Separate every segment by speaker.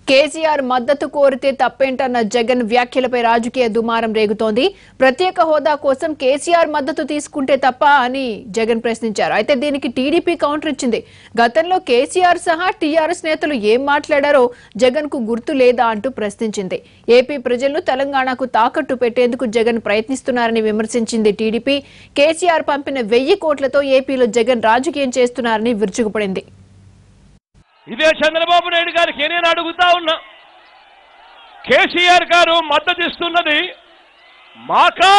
Speaker 1: కేసీఆర్ మద్దతు కోరితే తప్పేంటన్న జగన్ వ్యాఖ్యలపై రాజకీయ దుమారం రేగుతోంది. ప్రత్యేక హోదా కోసం కేసీఆర్ మద్దతు తీసుకుంటే తప్ప అని జగన్ ప్రశ్నించారు. అయితే దీనికి టీడీపీ కౌంటర్ ఇచ్చింది. గతంలో కేసీఆర్ సహా టీఆర్ఎస్ నేతలు ఏం మాట్లాడారో జగన్ కు గుర్తు లేదా అంటూ ప్రశ్నించింది. ఏపీ ప్రజలను తెలంగాణకు తాకట్టు పెట్టేందుకు జగన్ ప్రయత్నిస్తున్నారని విమర్శించింది టీడీపీ. కేసీఆర్ పంపిన 1000 కోట్లతో ఏపీలో జగన్ రాజకీయం చేస్తున్నారని విరుచుకుపడింది.
Speaker 2: ఇదే చంద్రబాబు నాయుడు గారికి నేను అడుగుతా ఉన్నా, కేసీఆర్ గారు మద్దతు ఇస్తున్నది మాకా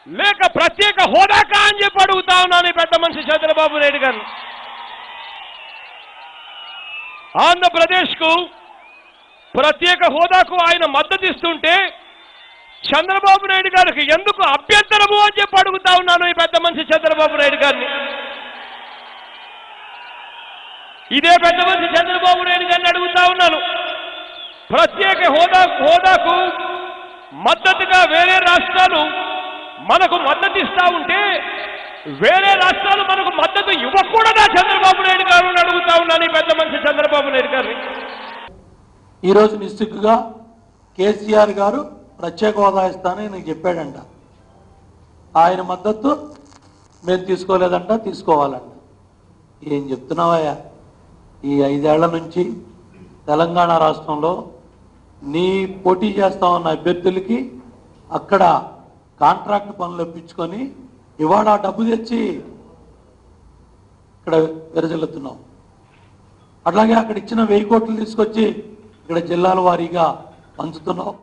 Speaker 2: లేక ప్రత్యేక హోదాకా అని చెప్పి అడుగుతా ఉన్నాను పెద్ద మనిషి చంద్రబాబు నాయుడు గారిని. ఆంధ్రప్రదేశ్కు ప్రత్యేక హోదాకు ఆయన మద్దతు ఇస్తుంటే చంద్రబాబు నాయుడు గారికి ఎందుకు అభ్యంతరము అని చెప్పి అడుగుతా ఉన్నాను ఈ పెద్ద మనిషి చంద్రబాబు నాయుడు గారిని. ఇదే పెద్ద మనిషి చంద్రబాబు నాయుడు గారిని అడుగుతా ఉన్నాను, ప్రత్యేక హోదాకు మద్దతుగా వేరే రాష్ట్రాలు మనకు మద్దతు ఇస్తా ఉంటే వేరే రాష్ట్రాలు మనకు మద్దతు ఇవ్వకూడదా చంద్రబాబు నాయుడు గారు అని అడుగుతా ఉన్నాను ఈ పెద్ద మనిషి చంద్రబాబు నాయుడు గారిని.
Speaker 3: ఈరోజు నిస్సిగ్గుగా కేసీఆర్ గారు ప్రత్యేక హోదా ఇస్తానని నాకు చెప్పాడంట. ఆయన మద్దతు మేము తీసుకోలేదంట, తీసుకోవాలంట. ఏం చెప్తున్నావయ్యా? ఈ 5 ఏళ్ల నుంచి తెలంగాణ రాష్ట్రంలో నీ పోటీ చేస్తా ఉన్న అభ్యర్థులకి అక్కడ కాంట్రాక్ట్ పనులు ఇప్పించుకొని ఇవాళ డబ్బు తెచ్చి ఇక్కడ విరజిల్లుతున్నావు. అట్లాగే అక్కడ ఇచ్చిన 1000 కోట్లు తీసుకొచ్చి ఇక్కడ జిల్లాల వారీగా పంచుతున్నావు.